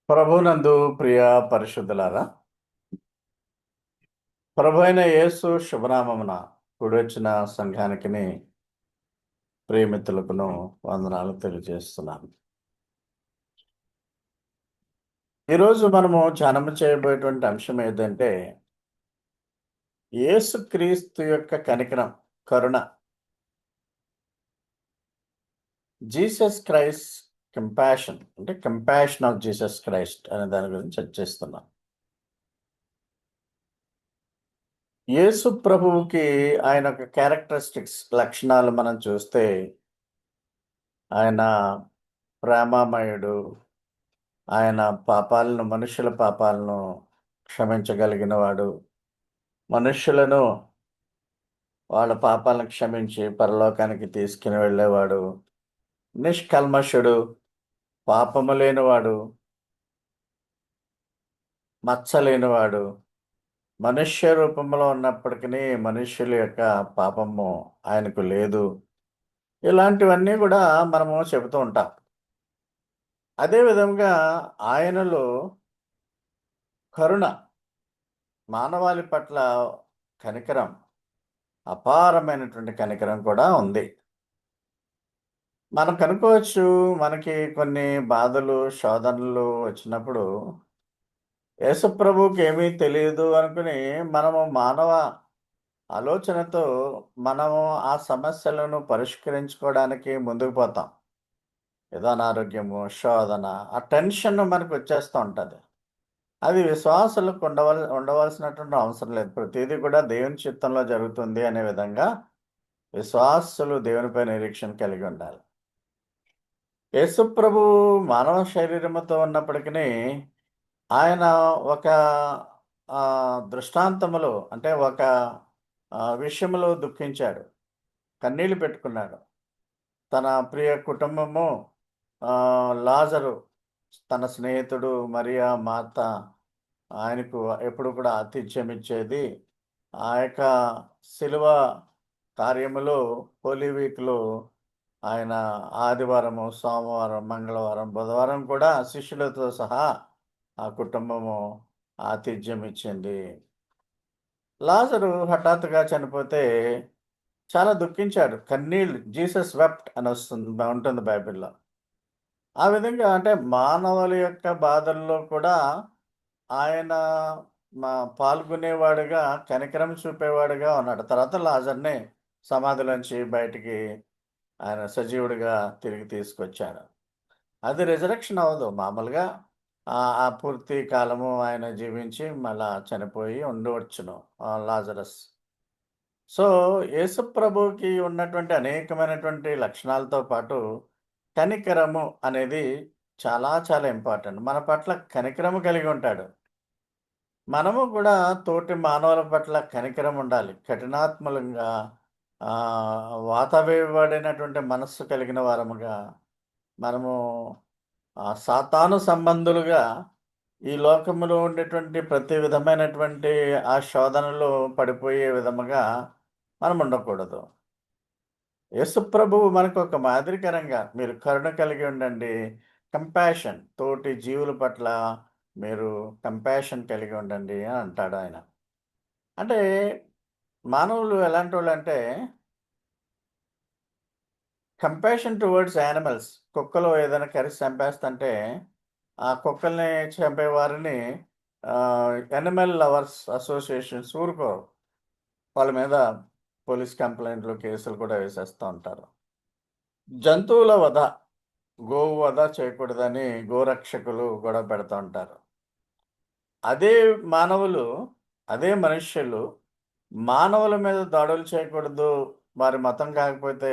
ప్రభునందు ప్రియ పరిశుద్ధులారా, ప్రభు అయిన యేసు శుభనామమున కూడొచ్చిన సంఘానికిని ప్రియమిత్రులకును వందనాలు తెలియజేస్తున్నాను. ఈరోజు మనము ధ్యానము చేయబోయేటువంటి అంశం ఏదంటే, యేసుక్రీస్తు యొక్క కనికరం, కరుణ. జీసస్ క్రైస్ట్ కంపాషన్ అంటే కంపాషన్ ఆఫ్ జీసస్ క్రైస్ట్ అనే దాని గురించి చర్చిస్తున్నాం. యేసు ప్రభువుకి ఆయన యొక్క క్యారెక్టరిస్టిక్స్ లక్షణాలు మనం చూస్తే, ఆయన ప్రేమామయుడు. ఆయన మనుషుల పాపాలను క్షమించగలిగినవాడు. మనుష్యులను వాళ్ళ పాపాలను క్షమించి పరలోకానికి తీసుకుని వెళ్ళేవాడు. నిష్కల్మషుడు, పాపము లేనివాడు, మచ్చ లేనివాడు. మనుష్య రూపంలో ఉన్నప్పటికీ మనుష్యుల యొక్క పాపము ఆయనకు లేదు. ఇలాంటివన్నీ కూడా మనము చెబుతూ ఉంటాం. అదే విధంగా ఆయనలో కరుణ, మానవాళి పట్ల కనికరం, అపారమైనటువంటి కనికరం కూడా ఉంది. మనం కనుక్కోవచ్చు, మనకి కొన్ని బాధలు, శోధనలు వచ్చినప్పుడు యేసుప్రభువుకి ఏమీ తెలియదు అనుకుని మనము మానవ ఆలోచనతో మనము ఆ సమస్యలను పరిష్కరించుకోవడానికి ముందుకు పోతాం. ఏదో అనారోగ్యము, శోధన, ఆ టెన్షన్ మనకు వచ్చేస్తూ ఉంటుంది. అది విశ్వాసులకు ఉండవలసినటువంటి అవసరం లేదు. ప్రతీదీ కూడా దేవుని చిత్తంలో జరుగుతుంది అనే విధంగా విశ్వాసులు దేవునిపై నిరీక్షణ కలిగి ఉండాలి. యేసుప్రభు మానవ శరీరముతో ఉన్నప్పటికీ ఆయన ఒక దృష్టాంతములో అంటే ఒక విషయంలో దుఃఖించాడు. కన్నీళ్లు పెట్టుకున్నాడు. తన ప్రియ కుటుంబము, లాజరు తన స్నేహితుడు, మరియా మాత ఆయనకు ఎప్పుడు కూడా ఆతిథ్యం ఇచ్చేది. ఆ యొక్క శిలువ కార్యములో హోలీ వీక్‌లో ఆయన ఆదివారము, సోమవారం, మంగళవారం, బుధవారం కూడా శిష్యులతో సహా ఆ కుటుంబము ఆతిథ్యం ఇచ్చింది. లాజరు హఠాత్తుగా చనిపోతే చాలా దుఃఖించాడు. కన్నీళ్ళు, జీసస్ వెప్ట్ అని ఉంటుంది బైబిల్‌లో. ఆ విధంగా అంటే మానవుల యొక్క బాధల్లో కూడా ఆయన పాల్గొనేవాడుగా, కనికరం చూపేవాడుగా ఉన్నాడు. తర్వాత లాజర్‌ని సమాధిలోంచి బయటికి ఆయన సజీవుడిగా తిరిగి తీసుకొచ్చాడు. అది రిజరక్షన్ అవ్వదు. మామూలుగా ఆ పూర్తి కాలము ఆయన జీవించి మళ్ళా చనిపోయి ఉండవచ్చును లాజరస్. సో, యేసుప్రభువుకి ఉన్నటువంటి అనేకమైనటువంటి లక్షణాలతో పాటు కనికరము అనేది చాలా చాలా ఇంపార్టెంట్. మన పట్ల కనికరము కలిగి ఉంటాడు. మనము కూడా తోటి మానవుల పట్ల కనికరం ఉండాలి. కఠినాత్ములంగా వాతావేయబడినటువంటి మనస్సు కలిగిన వారముగా మనము సాతాను సంబంధులుగా ఈ లోకములో ఉండేటువంటి ప్రతి విధమైనటువంటి ఆ శోధనలో పడిపోయే విధముగా మనం ఉండకూడదు. యేసుప్రభువు మనకు ఒక మాదిరికరంగా మీరు కరుణ కలిగి ఉండండి. కంపాషన్ తోటి జీవుల పట్ల మీరు కంపాషన్ కలిగి ఉండండి అని అంటాడు ఆయన. అంటే మానవులు ఎలాంటోళ్ళంటే కంపాషన్ టువర్డ్స్ యానిమల్స్. కుక్కలు ఏదైనా కరిసి చంపేస్తుంటే ఆ కుక్కల్ని చంపేవారిని యానిమల్ లవర్స్ అసోసియేషన్స్ ఊరుకోరు. వాళ్ళ మీద పోలీస్ కంప్లెయింట్లు, కేసులు కూడా వేసేస్తూ ఉంటారు. జంతువుల వధ, గోవు వధ చేయకూడదని గోరక్షకులు గొడవ పెడుతూ ఉంటారు. అదే మానవులు, అదే మనుష్యులు మానవుల మీద దాడులు చేయకూడదు, వారి మతం కాకపోతే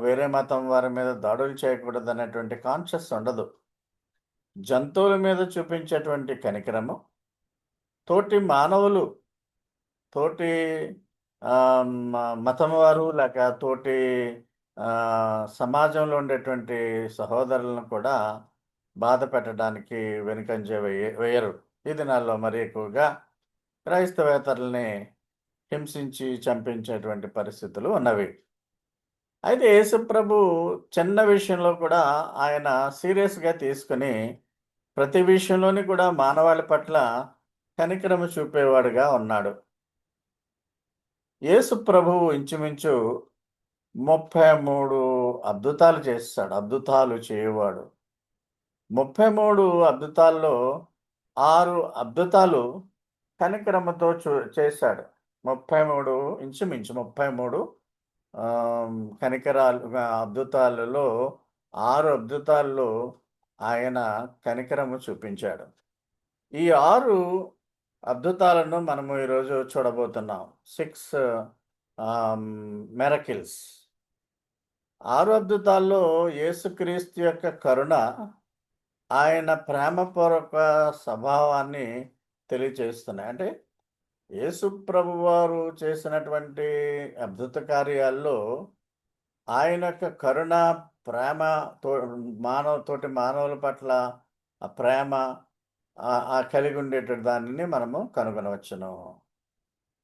వేరే మతం వారి మీద దాడులు చేయకూడదనేటువంటి కాన్షియస్ ఉండదు. జంతువుల మీద చూపించేటువంటి కనికరము, తోటి మానవులు, తోటి మతం వారు లేక తోటి సమాజంలో ఉండేటువంటి సహోదరులను కూడా బాధ పెట్టడానికి వెనుకంజ వేయరు. ఈ దినాల్లో మరి ఎక్కువగా క్రైస్తవేతరుల్ని హింసించి చంపించేటువంటి పరిస్థితులు ఉన్నవి. అయితే యేసుప్రభు చిన్న విషయంలో కూడా ఆయన సీరియస్‌గా తీసుకొని ప్రతి విషయంలోని కూడా మానవాళి పట్ల కనికరము చూపేవాడుగా ఉన్నాడు. యేసు ప్రభువు ఇంచుమించు 33 అద్భుతాలు చేసేసాడు. అద్భుతాలు చేయవాడు. 33 అద్భుతాల్లో 6 అద్భుతాలు కనికరముతో చేశాడు. 33 ఇంచుమించు 33 అద్భుతాలలో 6 అద్భుతాల్లో ఆయన కనికరము చూపించాడు. ఈ 6 అద్భుతాలను మనము ఈరోజు చూడబోతున్నాం. 6 మిరకిల్స్. 6 అద్భుతాల్లో యేసుక్రీస్తు యొక్క కరుణ, ఆయన ప్రేమపూర్వక స్వభావాన్ని తెలియచేస్తున్నాయి. అంటే యేసు ప్రభువారు చేసినటువంటి అద్భుత కార్యాల్లో ఆయన యొక్క కరుణ, ప్రేమ, తోటి మానవుల పట్ల ఆ ప్రేమ కలిగి ఉండేటువంటి దానిని మనము కనుగొనవచ్చును.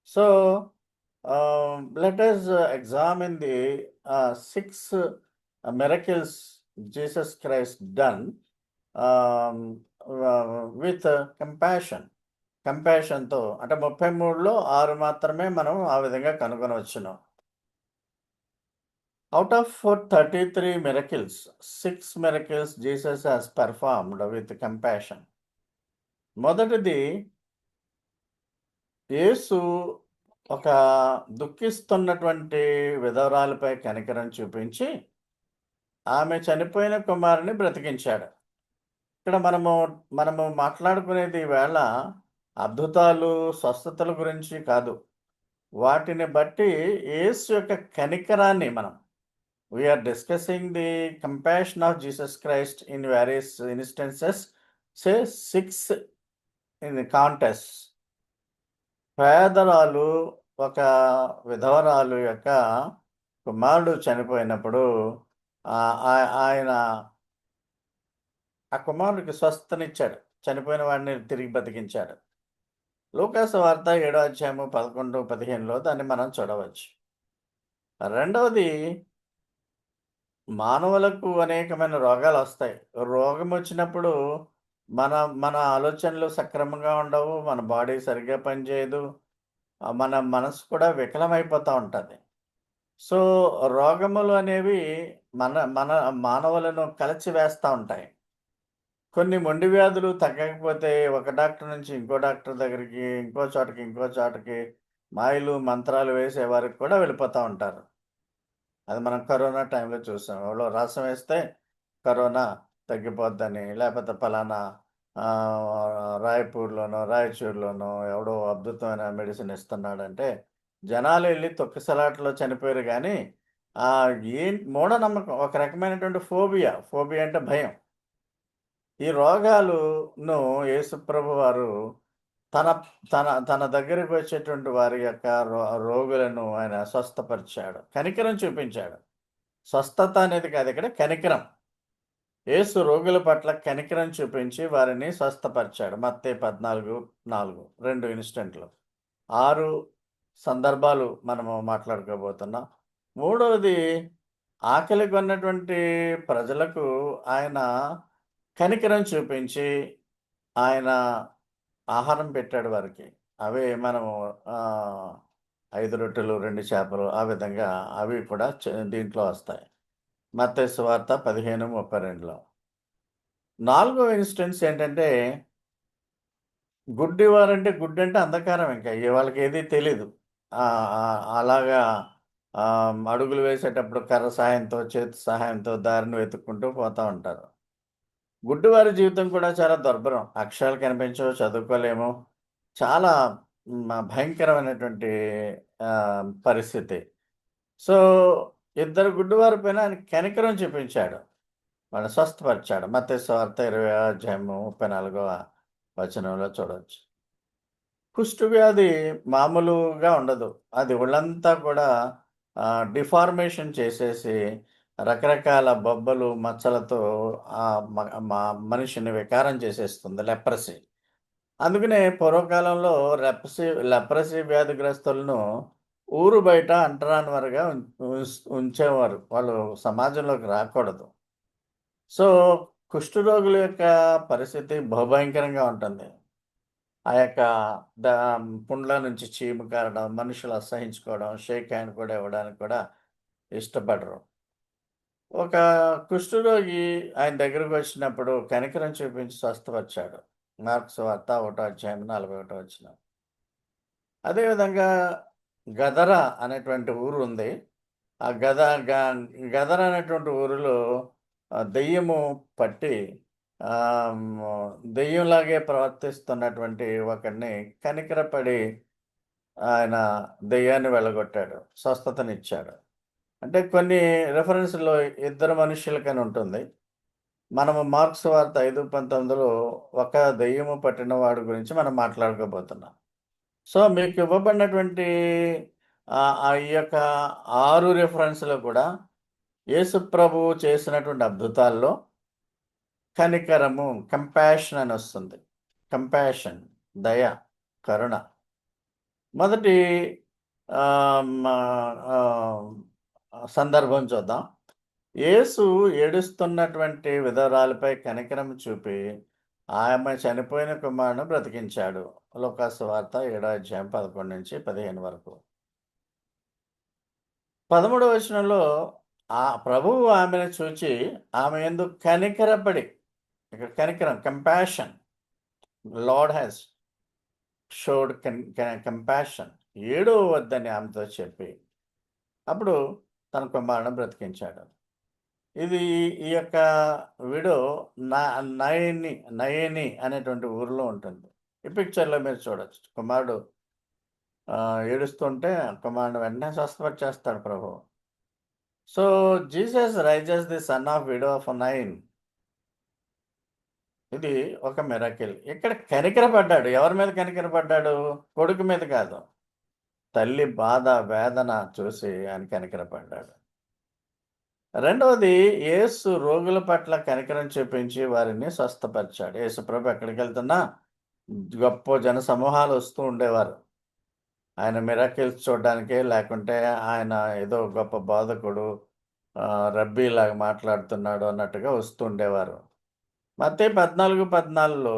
So let us examine the 6 miracles Jesus Christ done with compassion. కంపాషన్‌తో అంటే 33లో 6 మాత్రమే మనం ఆ విధంగా కనుగొనవచ్చును. Out of 33 miracles, 6 miracles Jesus has performed with compassion. మొదటిది, యేసు ఒక దుఃఖిస్తున్నటువంటి విధవరాలిపై కనికరం చూపించి ఆమె చనిపోయిన కుమారుని బ్రతికించాడు. ఇక్కడ మనము మాట్లాడుకునేది ఈవేళ అద్భుతాలు, స్వస్థతల గురించి కాదు. వాటిని బట్టి యేసు యొక్క కనికరాన్ని we are discussing the compassion of Jesus Christ in various instances. Say 6 in the context. పేదరాలు, ఒక విధవరాలు యొక్క కుమారుడు చనిపోయినప్పుడు ఆయన ఆ కుమారుడికి స్వస్థనిచ్చాడు. చనిపోయిన వాడిని తిరిగి బతికించాడు. లూకాసు వార్త 7వ అధ్యాయము 11, 15లో దాన్ని మనం చూడవచ్చు. రెండవది, మానవులకు అనేకమైన రోగాలు వస్తాయి. రోగం వచ్చినప్పుడు మన ఆలోచనలు సక్రమంగా ఉండవు, మన బాడీ సరిగ్గా పనిచేయదు, మన మనసు కూడా వికలమైపోతూ ఉంటుంది. సో రోగములు అనేవి మన మన మానవులను కలిచివేస్తూ ఉంటాయి. కొన్ని మొండి వ్యాధులు తగ్గకపోతే ఒక డాక్టర్ నుంచి ఇంకో డాక్టర్ దగ్గరికి, ఇంకో చోటకి మాయలు, మంత్రాలు వేసే వారికి కూడా వెళ్ళిపోతూ ఉంటారు. అది మనం కరోనా టైంలో చూసాం. ఎవరో రసం వేస్తే కరోనా తగ్గిపోద్దని, లేకపోతే పలానా రాయచూరులోనో ఎవడో అద్భుతమైన మెడిసిన్ ఇస్తున్నాడంటే జనాలు వెళ్ళి తొక్కిసలాటలో చనిపోయారు. కానీ మూఢనమ్మకం, ఒక రకమైనటువంటి ఫోబియా అంటే భయం. ఈ రోగాలను యేసుప్రభు వారు తన తన తన దగ్గరికి వచ్చేటువంటి వారి యొక్క రోగులను ఆయన స్వస్థపరిచాడు, కనికరం చూపించాడు. స్వస్థత అనేది కాదు, ఇక్కడ కనికరం. యేసు రోగుల పట్ల కనికరం చూపించి వారిని స్వస్థపరిచాడు. మత్తయి 14:4 2 ఇన్స్టెంట్లు. 6 సందర్భాలు మనము మాట్లాడుకోబోతున్నాం. మూడవది, ఆకలి కొన్నటువంటి ప్రజలకు ఆయన కనికరం చూపించి ఆయన ఆహారం పెట్టాడు వారికి. అవే మనము 5 రొట్టెలు 2 చేపలు, ఆ విధంగా అవి కూడా దీంట్లో వస్తాయి. మత్తయి సువార్త 15:32లో. 4వ ఇన్స్టెన్స్ ఏంటంటే, గుడ్డివారంటే గుడ్డంటే అంధకారం. ఇంకా వాళ్ళకి ఏది తెలీదు. అలాగా అడుగులు వేసేటప్పుడు కర్ర సహాయంతో, చేతి సహాయంతో దారిని వెతుక్కుంటూ పోతూ ఉంటారు. గుడ్డివారి జీవితం కూడా చాలా దుర్భరం. అక్షరాలు కనిపించవు, చదువుకోలేము. చాలా భయంకరమైనటువంటి పరిస్థితి. సో ఇద్దరు గుడ్డివారి పైన ఆయన కనికరం చూపించాడు, వాళ్ళని స్వస్థపరిచాడు. మత్తయి సువార్త 20వ అధ్యాయము 34వ వచనంలో చూడవచ్చు. కుష్ఠవ్యాధి మామూలుగా ఉండదు. అది ఒళ్ళంతా కూడా డిఫార్మేషన్ చేసేసి రకరకాల బొబ్బలు, మచ్చలతో మనిషిని వికారం చేసేస్తుంది, లెప్రసీ. అందుకనే పూర్వకాలంలో లెప్రసీ వ్యాధిగ్రస్తులను ఊరు బయట అంటరాని వారుగా ఉంచేవారు. వాళ్ళు సమాజంలోకి రాకూడదు. సో కుష్ఠరోగుల యొక్క పరిస్థితి బహుభయంకరంగా ఉంటుంది. ఆ యొక్క దా పుండ్ల నుంచి చీము కారడం, మనుషులు అసహించుకోవడం, షేక్ హ్యాండ్ కూడా ఇవ్వడానికి కూడా ఇష్టపడరు. ఒక కుష్ఠరోగి ఆయన దగ్గరకు వచ్చినప్పుడు కనికరం చూపించి స్వస్థపరిచాడు. మార్కు సువార్త 1 అధ్యాయం 41 వచనం. అదేవిధంగా గదర అనేటువంటి ఊరు ఉంది. ఆ గ గదర అనేటువంటి ఊరిలో దెయ్యము పట్టి దెయ్యంలాగే ప్రవర్తిస్తున్నటువంటి ఒకడిని కనికరపడి ఆయన దెయ్యాన్ని వెళ్ళగొట్టాడు. స్వస్థతనిచ్చాడు. అంటే కొన్ని రిఫరెన్స్‌లో ఇద్దరు మనుష్యులకని ఉంటుంది. మనము మార్క్స్ వార్త 5:19లో ఒక దెయ్యము పట్టిన వాడి గురించి మనం మాట్లాడుకోబోతున్నాం. సో, మీకు ఇవ్వబడినటువంటి ఈ యొక్క 6 రిఫరెన్స్‌లో కూడా యేసు ప్రభువు చేసినటువంటి అద్భుతాల్లో కనికరము, కంపాషన్ అనొస్తుంది. కంపాషన్, దయ, కరుణ. మొదటి ఆహ్, మ ఆహ్, సందర్భం చూద్దాం. యేసు ఏడుస్తున్నటువంటి విధవరాలిపై కనికరం చూపి, ఆమె చనిపోయిన కుమారుడిని బ్రతికించాడు. లూకాసు వార్త 7 అధ్యాయం 11-15 వరకు. 13వ వచనంలో ప్రభువు ఆమెను చూచి, ఆమె యందు కనికరపడి, ఇక్కడ కనికరం compassion, Lord has showed compassion. ఏడవద్దని ఆమెతో చెప్పి, అప్పుడు తన కుమారుడిని బ్రతికించాడు. ఇది ఈ యొక్క విడో న నయని నయని అనేటువంటి ఊరిలో ఉంటుంది. ఈ పిక్చర్‌లో మీరు చూడొచ్చు. కుమారుడు ఏడుస్తుంటే కుమారుడిని వెంటనే స్వస్థపరిచేస్తాడు ప్రభువు. So, Jesus raises the son of widow of Nain. ఇది ఒక మిరకిల్. ఇక్కడ కనికరపడ్డాడు. ఎవరి మీద కనికరపడ్డాడు? కొడుకు మీద కాదు. తల్లి బాధ, వేదన చూసి ఆయన కనికరపడ్డాడు. రెండవది, యేసు రోగుల పట్ల కనికరం చూపించి వారిని స్వస్థపరిచాడు. యేసుప్రభు ఎక్కడికెళ్తున్నా గొప్ప జనసమూహాలు వస్తూ ఉండేవారు. ఆయన మిరాకిల్స్ చూడడానికే, లేకుంటే ఆయన ఏదో గొప్ప బోధకుడు, రబ్బీలాగా మాట్లాడుతున్నాడు అన్నట్టుగా వస్తూ ఉండేవారు. మత్తయి 14:14లో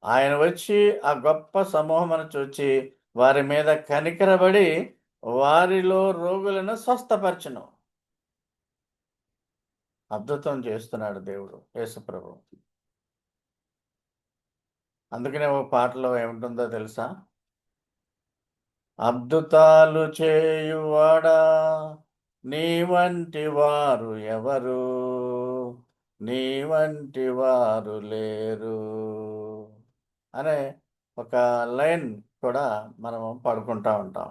ఆయన వచ్చి ఆ గొప్ప సమూహమును చూచి వారి మీద కనికరబడి వారిలో రోగులను స్వస్థపరచును. అద్భుతం చేస్తున్నాడు దేవుడు యేసుప్రభు. అందుకనే ఒక పాటలో ఏముంటుందో తెలుసా? అద్భుతాలు చేయువాడా నీ వంటి వారు ఎవరు? నీ వంటి వారు లేరు అనే ఒక లైన్ కూడా మనము పాడుకుంటా ఉంటాం.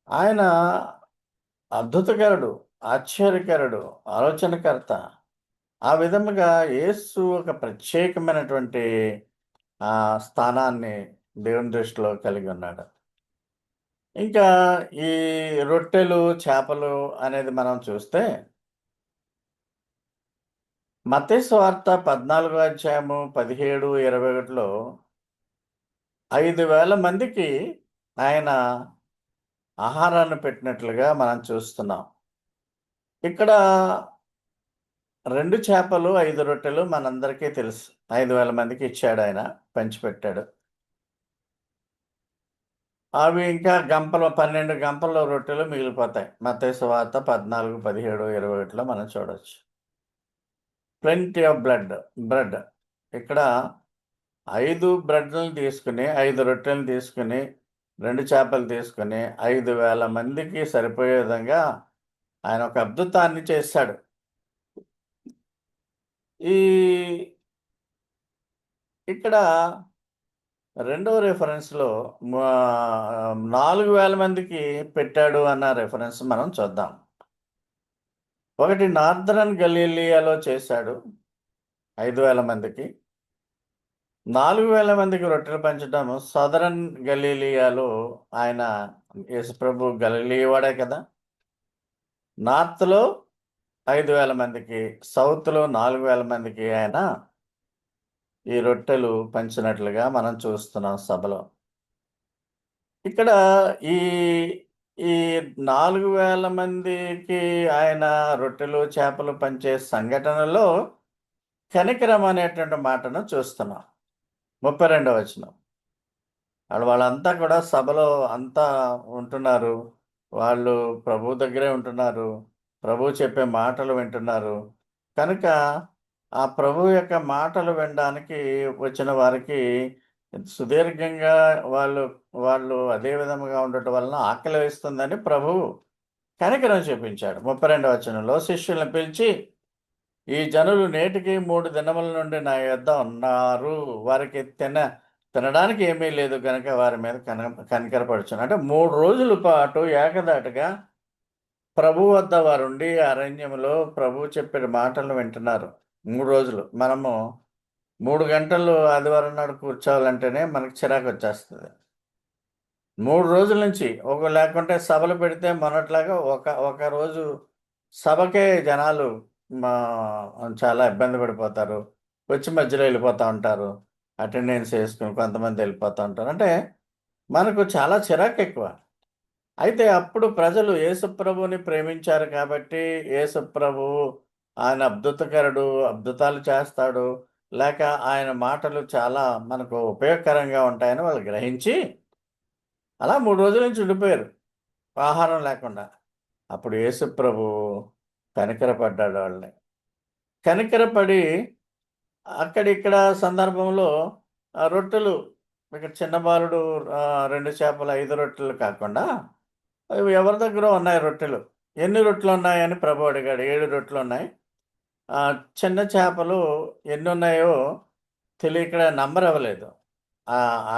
ఆయన అద్భుతకరుడు, ఆశ్చర్యకరుడు, ఆలోచనకర్త. ఆ విధముగా యేసు ఒక ప్రత్యేకమైనటువంటి స్థానాన్ని దేవుని దృష్టిలో కలిగి ఉన్నాడు. ఇంకా ఈ రొట్టెలు, చేపలు అనేది మనం చూస్తే మత్తయి సువార్త 14 అధ్యాయము 17, 21లో 5,000 మందికి ఆయన ఆహారాన్ని పెట్టినట్లుగా మనం చూస్తున్నాం. ఇక్కడ 2 చేపలు, 5 రొట్టెలు మనందరికీ తెలుసు. 5,000 మందికి ఇచ్చాడాయన, పంచిపెట్టాడు. అవి ఇంకా 12 గంపల రొట్టెలు మిగిలిపోతాయి. మత్తయి సువార్త 14, 17, 21లో మనం చూడొచ్చు. Plenty of bread. ఇక్కడ 5 బ్రెడ్‌లని తీసుకొని, 5 రొట్టెలను తీసుకొని, 2 చేపలు తీసుకొని 5,000 మందికి సరిపోయే విధంగా ఆయన ఒక అద్భుతాన్ని చేశాడు. ఇక్కడ రెండో రిఫరెన్స్‌లో 4,000 మందికి పెట్టాడు అన్న రిఫరెన్స్ మనం చూద్దాం. ఒకటి నార్దరన్ గలిలియాలో చేశాడు 5,000 మందికి. 4,000 మందికి రొట్టెలు పంచడం సదరన్ గలిలియాలో ఆయన యేసుప్రభు గలిలీ వాడే కదా! నార్త్‌లో 5,000 మందికి, సౌత్‌లో 4,000 మందికి ఆయన ఈ రొట్టెలు పంచినట్లుగా మనం చూస్తున్నాం సభలో. ఇక్కడ ఈ ఈ 4,000 మందికి ఆయన రొట్టెలు, చేపలు పంచే సంఘటనలో కనికరం అనేటువంటి మాటను చూస్తున్నాం. 32వ వచనం. వాళ్ళంతా కూడా సభలో అంతా ఉంటున్నారు. వాళ్ళు ప్రభువు దగ్గరే ఉంటున్నారు. ప్రభువు చెప్పే మాటలు వింటున్నారు. కనుక ఆ ప్రభువు యొక్క మాటలు వినడానికి వచ్చిన వారికి సుదీర్ఘంగా వాళ్ళు వాళ్ళు అదే విధముగా ఉండటం వలన ఆకలి వేస్తుందని ప్రభువు కనికరం చూపించాడు. 32వ వచనంలో శిష్యులను పిలిచి, ఈ జనులు నేటికి 3 దినముల నుండి నా యొద్ద ఉన్నారు. వారికి తినడానికి ఏమీ లేదు గనుక వారి మీద కనికరపరచును. అంటే 3 రోజుల పాటు ఏకధాటిగా ప్రభువు వద్ద వారుండి అరణ్యములో ప్రభువు చెప్పిన మాటలు వింటున్నారు. 3 రోజులు. మనము 3 గంటలు ఆదివారం నాడు కూర్చోవాలంటేనే మనకు చిరాకొచ్చేస్తది. 3 రోజుల నుంచి లేకుంటే సభలు పెడితే మొన్నట్లాగా ఒక రోజు సభకే జనాలు మా చాలా ఇబ్బంది పడిపోతారు. వచ్చి మధ్యలో వెళ్ళిపోతా ఉంటారు. అటెండెన్స్ ఏసుకొని కొంతమంది వెళ్ళిపోతా ఉంటారు. అంటే మనకు చాలా చిరాకెక్కువ. అయితే అప్పుడు ప్రజలు యేసుప్రభువుని ప్రేమించారు కాబట్టి, యేసుప్రభువు ఆయన అద్భుతకరుడు, అద్భుతాలు చేస్తాడు, లేక ఆయన మాటలు చాలా మనకు ఉపయోగకరంగా ఉంటాయని వాళ్ళు గ్రహించి, అలా 3 రోజుల నుంచి ఉండిపోయారు ఆహారం లేకుండా. అప్పుడు యేసుప్రభువు కనికరపడ్డాడు వాళ్ళని. కనికరపడి అక్కడిక్కడ సందర్భంలో రొట్టెలు ఇక్కడ చిన్న బాలుడు 2 చేపలు 5 రొట్టెలు కాకుండా అవి ఎవరి దగ్గరో ఉన్నాయి రొట్టెలు. ఎన్ని రొట్టెలున్నాయని ప్రభువు అడిగాడు. 7 రొట్టెలున్నాయి. చిన్న చేపలు ఎన్నున్నాయో ఇక్కడ నంబర్ ఇవ్వలేదు.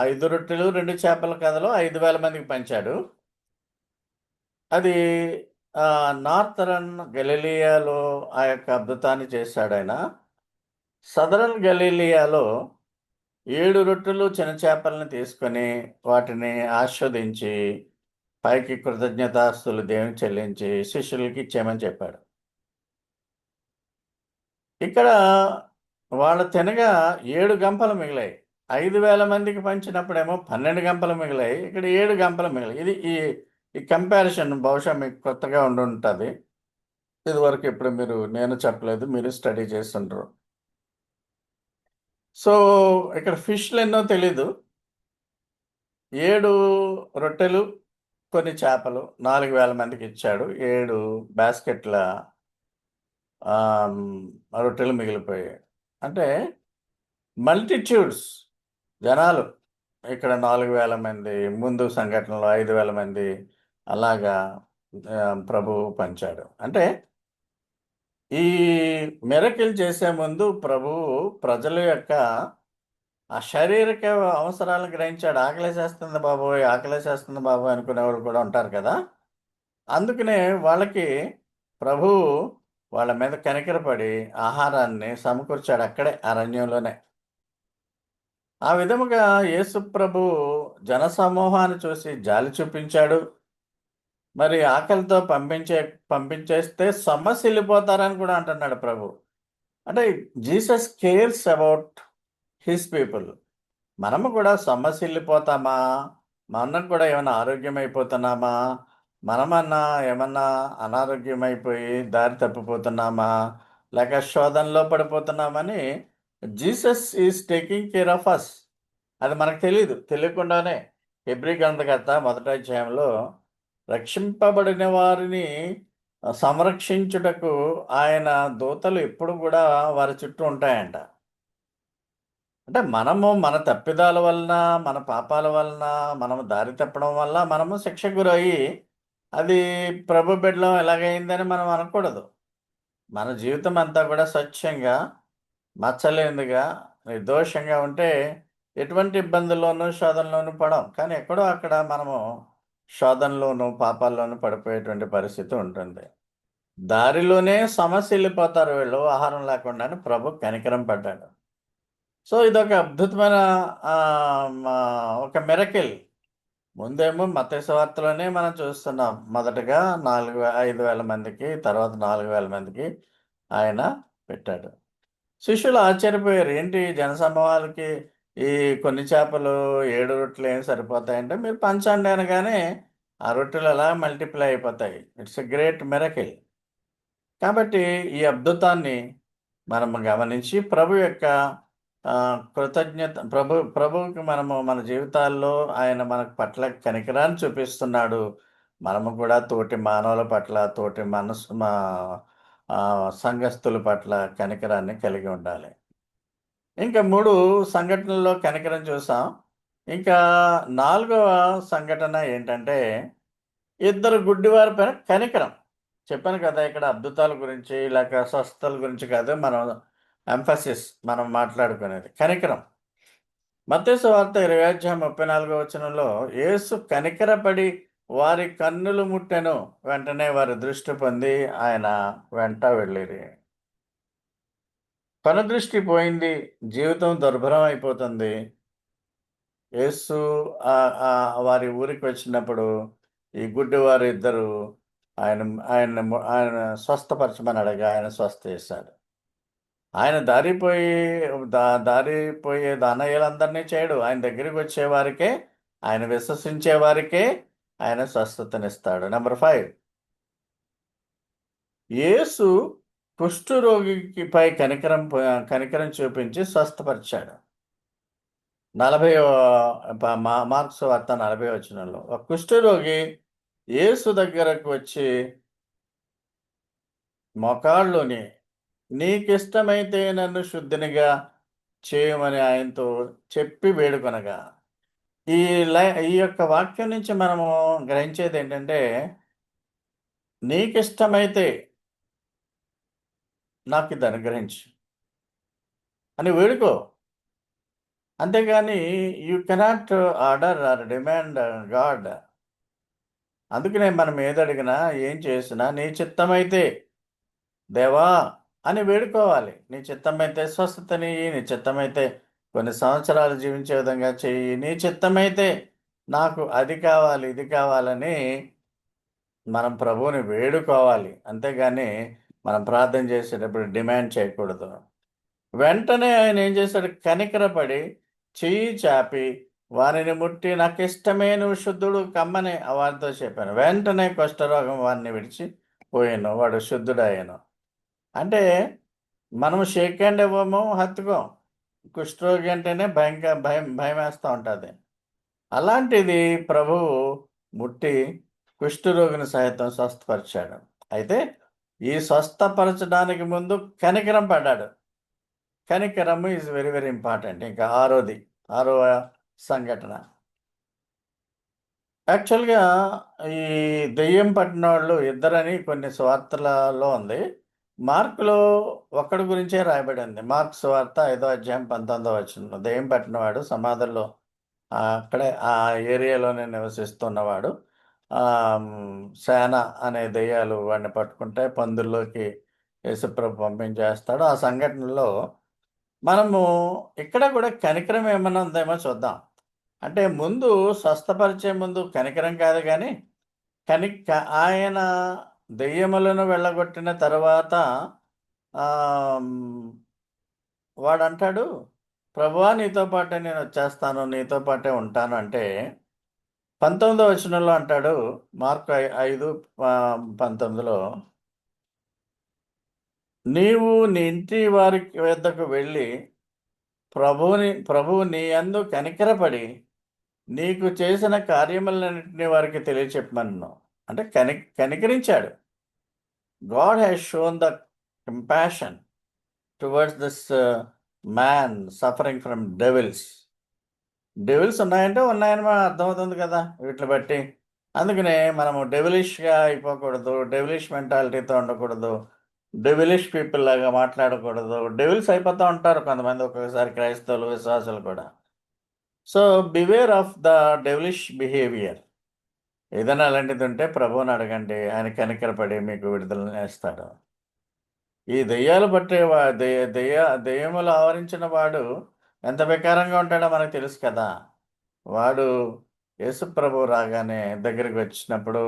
5 రొట్టెలు, 2 చేపల కథలో 5,000 మందికి పంచాడు. అది నార్థరన్ గలిలియాలో ఆ యొక్క అద్భుతాన్ని చేశాడాయన. సదరన్ గలిలియాలో 7 రొట్టెలు, చిన్న చేపలను తీసుకొని వాటిని ఆస్వాదించి పైకి కృతజ్ఞతాస్తులు దేవునికి చెల్లించి శిష్యులకి ఇచ్చేయమని చెప్పాడు. ఇక్కడ వాళ్ళు తినగా 7 గంపలు మిగిలాయి. 5,000 మందికి పంచినప్పుడేమో 12 గంపలు మిగిలాయి. ఇక్కడ 7 గంపలు మిగిలాయి. ఇది ఈ ఈ కంపారిజన్ బహుశా మీకు కొత్తగా ఉండుంటది. ఇదివరకు ఎప్పుడు నేను చెప్పలేదు. మీరు స్టడీ చేస్తుండ్రు. సో, ఇక్కడ ఫిష్‌లెన్నో తెలీదు. 7 రొట్టెలు, కొన్ని చేపలు 4,000 మందికిచ్చాడు. 7 బాస్కెట్ల రొట్టెలు మిగిలిపోయాయి. అంటే మల్టిట్యూడ్స్ జనాలు. ఇక్కడ 4,000 మంది, ముందు సంఘటనలో 5,000 మంది అలాగా ప్రభువు పంచాడు. అంటే ఈ మిరకిల్ చేసే ముందు ప్రభువు ప్రజల యొక్క ఆ శారీరక అవసరాలను గ్రహించాడు. ఆకలేసేస్తుంది బాబోయ్! ఆకలేసేస్తుంది బాబోయ్! అనుకునేవాళ్ళు కూడా ఉంటారు కదా! అందుకనే వాళ్ళకి ప్రభువు వాళ్ళ మీద కనికరపడి ఆహారాన్ని సమకూర్చాడు అక్కడే అరణ్యంలోనే. ఆ విధముగా యేసు ప్రభువు జనసమూహాన్ని చూసి జాలి చూపించాడు. మరి ఆకలితో పంపించేస్తే సొమ్మసిల్లిపోతారని కూడా అంటున్నాడు ప్రభువు. అంటే Jesus cares about his people. మనము కూడా సొమ్మసిల్లిపోతామా? మనకు కూడా ఏమైనా ఆరోగ్యమైపోతున్నామా? మనమన్నా ఏమన్నా అనారోగ్యమైపోయి దారి తప్పిపోతున్నామా? లేక శోధనలో పడిపోతున్నామని Jesus is taking care of us. అది మనకు తెలీదు. తెలియకుండానే హెబ్రీ గ్రంథకర్త మొదటి అధ్యాయంలో రక్షింపబడిన వారిని సంరక్షించుటకు ఆయన దూతలు ఎప్పుడు కూడా వారి చుట్టూ ఉంటాయంట. అంటే మనము మన తప్పిదాల వలన, మన పాపాల వలన, మనము దారి తప్పడం వల్ల మనము శిక్షకు గురయ్యి, అది ప్రభు బిడ్డలం ఎలాగయిందని మనం అనకూడదు. మన జీవితం అంతా కూడా స్వచ్ఛంగా, మచ్చలేనిదిగా, నిర్దోషంగా ఉంటే ఎటువంటి ఇబ్బందుల్లోనూ, శోధనలోనూ పడం. కానీ ఎక్కడో అక్కడ మనము శోధనలోనూ, పాపాల్లోనూ పడిపోయేటువంటి పరిస్థితి ఉంటుంది. దారిలోనే సమస్యెళ్ళిపోతారు వీళ్ళు ఆహారం లేకుండా అని ప్రభు కనికరం పడ్డాడు. సో, ఇదొక అద్భుతమైన ఒక మిరకిల్. ముందేమో మత్తయి సువార్తలోనే మనం చూస్తున్నాం. మొదటగా 5,000 మందికి, తర్వాత 4,000 మందికి ఆయన పెట్టాడు. శిష్యులు ఆశ్చర్యపోయారు. ఏంటి జనసమూహాలకి ఈ కొన్ని చేపలు, 7 రొట్టెలు ఏం సరిపోతాయంటే, మీరు పంచండి అనగానే ఆ రొట్టెలు అలా మల్టిప్లై అయిపోతాయి. It's a great miracle. కాబట్టి ఈ అద్భుతాన్ని మనం గమనించి ప్రభు యొక్క కృతజ్ఞత ప్రభువుకి మనము మన జీవితాల్లో ఆయన మన పట్ల కనికరాన్ని చూపిస్తున్నాడు. మనము కూడా తోటి మానవుల పట్ల, తోటి సంఘస్థుల పట్ల కనికరాన్ని కలిగి ఉండాలి. ఇంకా 3 సంఘటనల్లో కనికరం చూసాం. ఇంకా 4వ సంఘటన ఏంటంటే, ఇద్దరు గుడ్డివారి పైన కనికరం. చెప్పాను కదా! ఇక్కడ అద్భుతాల గురించి, లేక స్వస్థతల గురించి కాదు మనం మనం మాట్లాడుకునేది. కనికరం. మత్తయి సువార్త 20:34 యేసు కనికరపడి వారి కన్నులు ముట్టెను. వెంటనే వారు దృష్టి పొంది ఆయన వెంట వెళ్ళిరి. కనుదృష్టి పోయింది. జీవితం దుర్భరం అయిపోతుంది. యేసు వారి ఊరికి వచ్చినప్పుడు ఈ గుడ్డివారు ఇద్దరు ఆయన ఆయన స్వస్థపరచమని అడగా ఆయన స్వస్థ చేశాడు. ఆయన దారిపోయే దానయ్యలందరినీ చేయడు. ఆయన దగ్గరికి వచ్చేవారికే, ఆయన విశ్వసించే వారికే ఆయన స్వస్థతనిస్తాడు. నంబర్ 5 యేసు కుష్ఠరోగికిపై కనికరం చూపించి స్వస్థపరిచాడు. 40 మార్కు సువార్త 40 వచనంలో ఒక కుష్ఠరోగి యేసు దగ్గరకు వచ్చి మోకాళ్ళుని నీకిష్టమైతే నన్ను శుద్ధినిగా చేయమని ఆయనతో చెప్పి వేడుకొనగా. ఈ ఈ యొక్క వాక్యం నుంచి మనము గ్రహించేది ఏంటంటే, నీకిష్టమైతే నాకిది అనుగ్రహించు అని వేడుకో. అంతేగాని you cannot order or demand God. అందుకనే మనం ఏదడిగినా, ఏం చేసినా నీ చిత్తమైతే దేవా అని వేడుకోవాలి. నీ చిత్తమైతే స్వస్థతనియ్యి, నీ చిత్తమైతే కొన్ని సంవత్సరాలు జీవించే విధంగా చెయ్యి, నీ చిత్తమైతే నాకు అది కావాలి, ఇది కావాలని మనం ప్రభువుని వేడుకోవాలి. అంతేగాని మనం ప్రార్థన చేసేటప్పుడు డిమాండ్ చేయకూడదు. వెంటనే ఆయన ఏం చేశాడు? కనికరపడి చెయ్యి చాపి వారిని ముట్టి నాకిష్టమే నువ్వు శుద్ధుడు కమ్మని వారితో చెప్పాను. వెంటనే కుష్ఠరోగం వారిని విడిచి పోయాను, వాడు శుద్ధుడయ్యాను. అంటే మనం షేక్ హ్యాండ్ ఇవ్వము, హత్తుకోం. కుష్ఠరోగి అంటేనే భయం వేస్తూ ఉంటుంది. అలాంటిది ప్రభువు ముట్టి కుష్ఠరోగిని సైతం స్వస్థపరిచాడు. అయితే ఈ స్వస్థపరచడానికి ముందు కనికరం పడ్డాడు. కనికరము ఈజ్ వెరీ వెరీ ఇంపార్టెంట్. ఇంకా 6వ సంఘటన. యాక్చువల్‌గా ఈ దెయ్యం పట్టిన వాళ్ళు ఇద్దరని కొన్ని సువార్తలలో ఉంది. మార్కులో ఒక్కడి గురించే రాయబడింది. మార్కు సువార్త 5:19 దెయ్యం పట్టినవాడు సమాధుల్లో అక్కడే ఆ ఏరియాలోనే నివసిస్తున్నవాడు. సేన అనే దెయ్యాలు వాడిని పట్టుకుంటే పందుల్లోకి యేసుప్రభు పంపించేస్తాడు. ఆ సంఘటనలో మనము ఇక్కడ కూడా కనికరం ఏమన్నా ఉందేమో చూద్దాం. అంటే ముందు స్వస్థపరిచే ముందు కనికరం కాదు గానీ, ఆయన దెయ్యములను వెళ్ళగొట్టిన తరువాత వాడంటాడు, ప్రభువా నీతో పాటే నేనొచ్చేస్తాను, నీతో పాటే ఉంటాను అంటే 19వ వచనంలో అంటాడు, మార్కు 5:19 నీవు నీ ఇంటి వారి వద్దకు వెళ్ళి ప్రభువు నీ యందు కనికరపడి నీకు చేసిన కార్యములన్నిటిని వారికి తెలియచెప్పమన్నాను. అంటే కనికరించాడు. God has shown the compassion towards this man suffering from devils. Devils ఉన్నాయంటే ఉన్నాయని మనకు అర్థమవుతుంది కదా వీటిని బట్టి. అందుకనే మనము డెవిలిష్‌గా అయిపోకూడదు. డెవిలిష్ మెంటాలిటీతో ఉండకూడదు. డెవిలిష్ పీపుల్ లాగా మాట్లాడకూడదు. డెవిల్స్ అయిపోతా ఉంటారు కొంతమంది ఒక్కొక్కసారి క్రైస్తవులు, విశ్వాసులు కూడా. So, beware of the devilish behaviour. ఏదైనా అలాంటిది ఉంటే ప్రభువుని అడగండి. ఆయన కనికరపడి మీకు విడుదలనిస్తాడు. ఈ దెయ్యాలు పట్టే దెయ్యములు ఆవరించిన వాడు ఎంత వికారంగా ఉంటాడో మనకు తెలుసు కదా! వాడు యేసుప్రభువు రాగానే దగ్గరికి వచ్చినప్పుడు,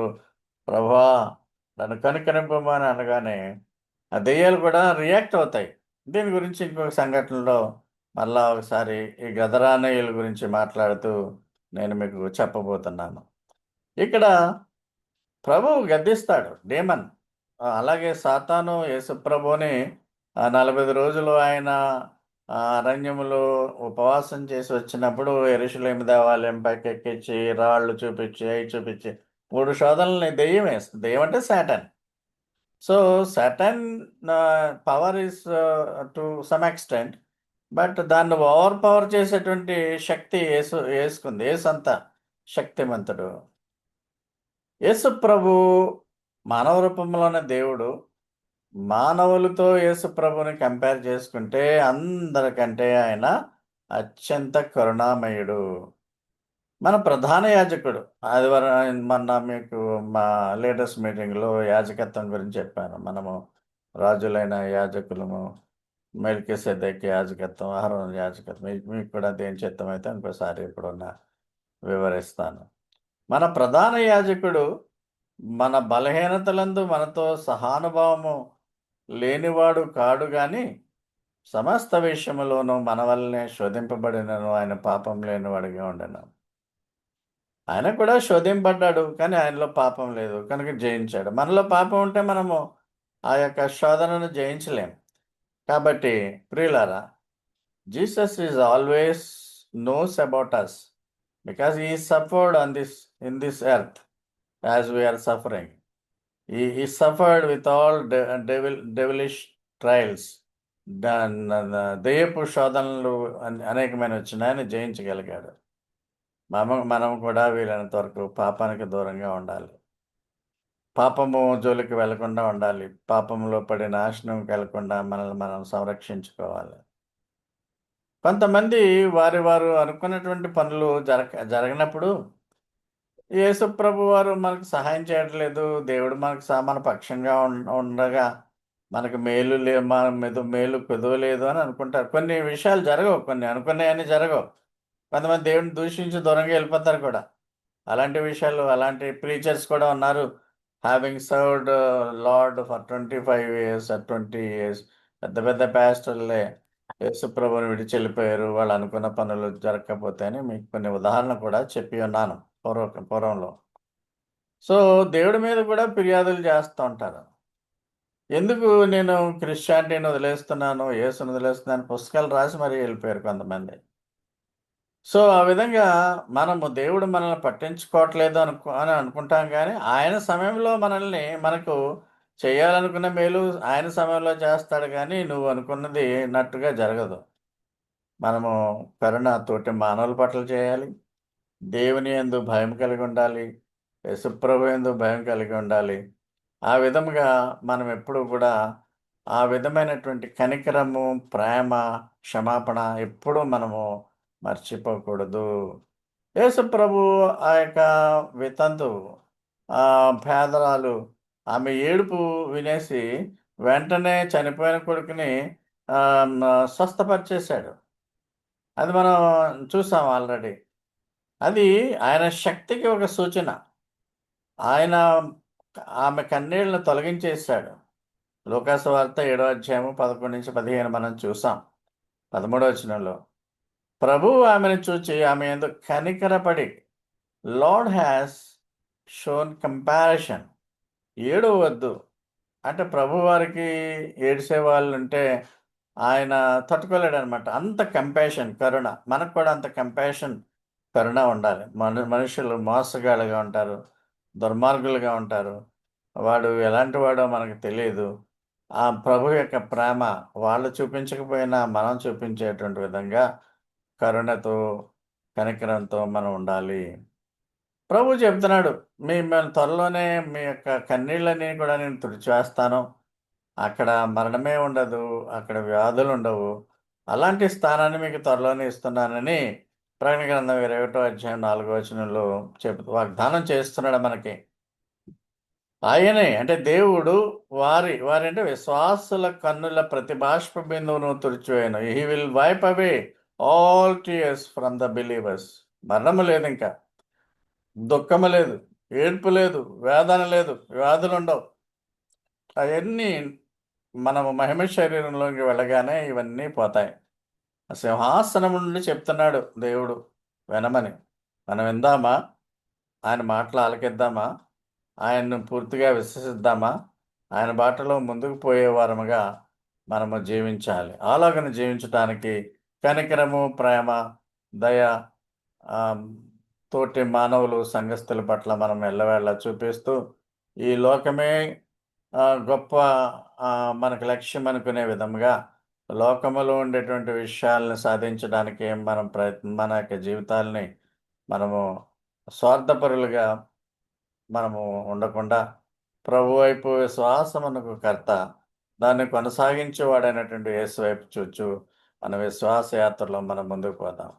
ప్రభువా నన్ను కనికరింపమని అనగానే, ఆ దెయ్యాలు కూడా రియాక్ట్ అవుతాయి. దీని గురించి ఇంకొక సంఘటనలో మళ్ళా ఒకసారి ఈ గదరానీయుల గురించి మాట్లాడుతూ నేను మీకు చెప్పబోతున్నాను. ఇక్కడ ప్రభువు గద్దిస్తాడు డేమన్. అలాగే సాతాను యేసుప్రభువుని 40 రోజులు ఆయన అరణ్యములో ఉపవాసం చేసి వచ్చినప్పుడు యెరూషలేము దేవాలయం పైకెక్కించి, రాళ్ళు చూపిచ్చి, అయి చూపిచ్చి 3 శోధనలని దెయ్యం అంటే Satan. So, Satan power is to some extent. But దాన్ని ఓవర్ పవర్ చేసేటువంటి శక్తి యేసుకుంది. యేసంత శక్తిమంతుడు. యేసు ప్రభు మానవ రూపంలోనే దేవుడు. మానవులతో యేసు ప్రభుని కంపేర్ చేసుకుంటే అందరికంటే ఆయన అత్యంత కరుణామయుడు. మన ప్రధాన యాజకుడు. ఆదివారం మొన్న మీకు మా లేటెస్ట్ మీటింగ్‌లో యాజకత్వం గురించి చెప్పాను. మనము రాజులైన యాజకులము. మెల్కీసెదెకు యాజకత్వం, అహరోను యాజకత్వం. మీకు కూడా దేని చిత్తమైతే ఇంకోసారి ఎప్పుడన్నా వివరిస్తాను. మన ప్రధాన యాజకుడు మన బలహీనతలందు మనతో సహానుభావము లేనివాడు కాడు గాని, సమస్త విషయములోనూ మన వల్లనే శోధింపబడినను ఆయన పాపం లేనివాడుగా ఉండెను. ఆయన కూడా శోధింపడ్డాడు. కానీ ఆయనలో పాపం లేదు. కనుక జయించాడు. మనలో పాపం ఉంటే మనము ఆ యొక్క శోధనను జయించలేం. కాబట్టి ప్రియులారా, Jesus is always knows about us because he suffered in this earth as we are suffering. He suffered with all devilish trials. దెయ్యపు శోధనలు అనేకమైన వచ్చిన ఆయన జయించగలిగాడు. మనం కూడా వీలైనంత వరకు పాపానికి దూరంగా ఉండాలి. పాపము జోలికి వెళ్లకుండా ఉండాలి. పాపంలో పడి నాశనంకి వెళ్లకుండా మనల్ని మనం సంరక్షించుకోవాలి. కొంతమంది వారు అనుకున్నటువంటి పనులు జరగనప్పుడు యేసుప్రభు వారు మనకు సహాయం చేయట్లేదు. దేవుడు మనకు మన పక్షంగా ఉండగా మనకు మన మీద మేలు కుదవలేదు అని అనుకుంటారు. కొన్ని విషయాలు జరగవు. కొన్ని అనుకున్నయన్నీ జరగవు. కొంతమంది దేవుడిని దూషించి దూరంగా వెళ్ళిపోతారు కూడా. అలాంటి విషయాలు అలాంటి ప్రీచర్స్ కూడా ఉన్నారు. Having served lord for 25 years, 20 years పెద్ద పెద్ద పాస్టర్‌లే యేసుప్రభువుని విడిచి వెళ్ళిపోయారు. వాళ్ళు అనుకున్న పనులు జరగకపోతే అని మీకు కొన్ని ఉదాహరణలు కూడా చెప్పి ఉన్నాను పూర్వంలో. సో, దేవుడి మీద కూడా ఫిర్యాదులు చేస్తూ ఉంటారు. ఎందుకు నేను క్రిస్టియానిటీని వదిలేస్తున్నాను, యేసుని వదిలేస్తున్నాను పుస్తకాలు రాసి మరీ వెళ్ళిపోయారు కొంతమంది. సో, ఆ విధంగా మనము దేవుడు మనల్ని పట్టించుకోవట్లేదు అని అనుకుంటాం గానీ, ఆయన సమయంలో మనకు చేయాలనుకున్న మేలు ఆయన సమయంలో చేస్తాడు గానీ, నువ్వు అనుకున్నది నట్టుగా జరగదు. మనము కరుణ తోటి మానవుల పట్ల చేయాలి. దేవుని యందు భయం కలిగి ఉండాలి. యేసుప్రభు యందు భయం కలిగి ఉండాలి. ఆ విధముగా మనం ఎప్పుడూ కూడా ఆ విధమైనటువంటి కనికరము, ప్రేమ, క్షమాపణ ఎప్పుడూ మనము మర్చిపోకూడదు. యేసుప్రభు ఆ యొక్క వితంతువు పేదరాలు ఆమె ఏడుపు వినేసి వెంటనే చనిపోయిన కొడుకుని స్వస్థపరిచేశాడు. అది మనం చూసాం ఆల్రెడీ. అది ఆయన శక్తికి ఒక సూచన. ఆయన ఆమె కన్నీళ్లను తొలగించేశాడు. లూకాసు వార్త 7వ అధ్యాయము 11-15 మనం చూసాం. 13వ వచనంలో ప్రభువు ఆమెను చూచి ఆమె యందు కనికరపడి లార్డ్ హ్యాస్ షోన్ కంపాషన్. ఏడవద్దు అంటే ప్రభువారికి ఏడిసేవాళ్ళుంటే ఆయన తట్టుకోలేడనమాట. అంత కంపాషన్, కరుణ. మనకు కూడా అంత కంపాషన్, కరుణ ఉండాలి. మనుషులు మోసగాళ్ళుగా ఉంటారు. దుర్మార్గులుగా ఉంటారు. వాడు ఎలాంటి వాడో మనకు తెలీదు. ఆ ప్రభు యొక్క ప్రేమ వాళ్ళు చూపించకపోయినా మనం చూపించేటువంటి విధంగా కరుణతో, కనికరంతో మనం ఉండాలి. ప్రభు చెప్తున్నాడు, మిమ్మల్ని త్వరలోనే మీ యొక్క కన్నీళ్ళని కూడా నేను తుడిచివేస్తాను. అక్కడ మరణమే ఉండదు. అక్కడ వ్యాధులుండవు. అలాంటి స్థానాన్ని మీకు త్వరలోనే ఇస్తున్నానని ప్రకటన గ్రంథం 21వ అధ్యాయం 4వ వచనంలో వాగ్దానం చేస్తున్నాడు మనకి. ఆయనే అంటే దేవుడు వారి అంటే విశ్వాసుల కన్నుల ప్రతి బాష్ప బిందువును తుడిచివేయను. He will wipe away all tears from the believers. మరణము లేదింకా. దుఃఖము లేదు, ఏడ్పు లేదు, వేదన లేదు, వ్యాధులుండవు. అవన్నీ మనము మహిమ శరీరంలోకి వెళ్ళగానే ఇవన్నీ పోతాయి. సింహాసనం నుండి చెప్తున్నాడు దేవుడు వినమని. మనం విందామా? ఆయన మాటలు ఆలకిద్దామా? ఆయన్ను పూర్తిగా విశ్వసిద్దామా? ఆయన బాటలో ముందుకు పోయేవారముగా మనము జీవించాలి. అలాగని జీవించటానికి కనికరము, ప్రేమ, దయ ఆహ్, తోటి మానవులు, సంఘస్థుల పట్ల మనం ఎల్లవేళలా చూపిస్తూ, ఈ లోకమే గొప్ప మనకు లక్ష్యం అనుకునే విధముగా, లోకములో ఉండేటువంటి విషయాలను సాధించడానికి మనం మన యొక్క జీవితాల్ని మనము స్వార్థపరులుగా మనము ఉండకుండా, ప్రభు వైపు విశ్వాసమునకు కర్త, దాన్ని కొనసాగించేవాడైనటువంటి యేసు వైపు చూచు, మన విశ్వాస యాత్రలో మనం ముందుకు పోదాం.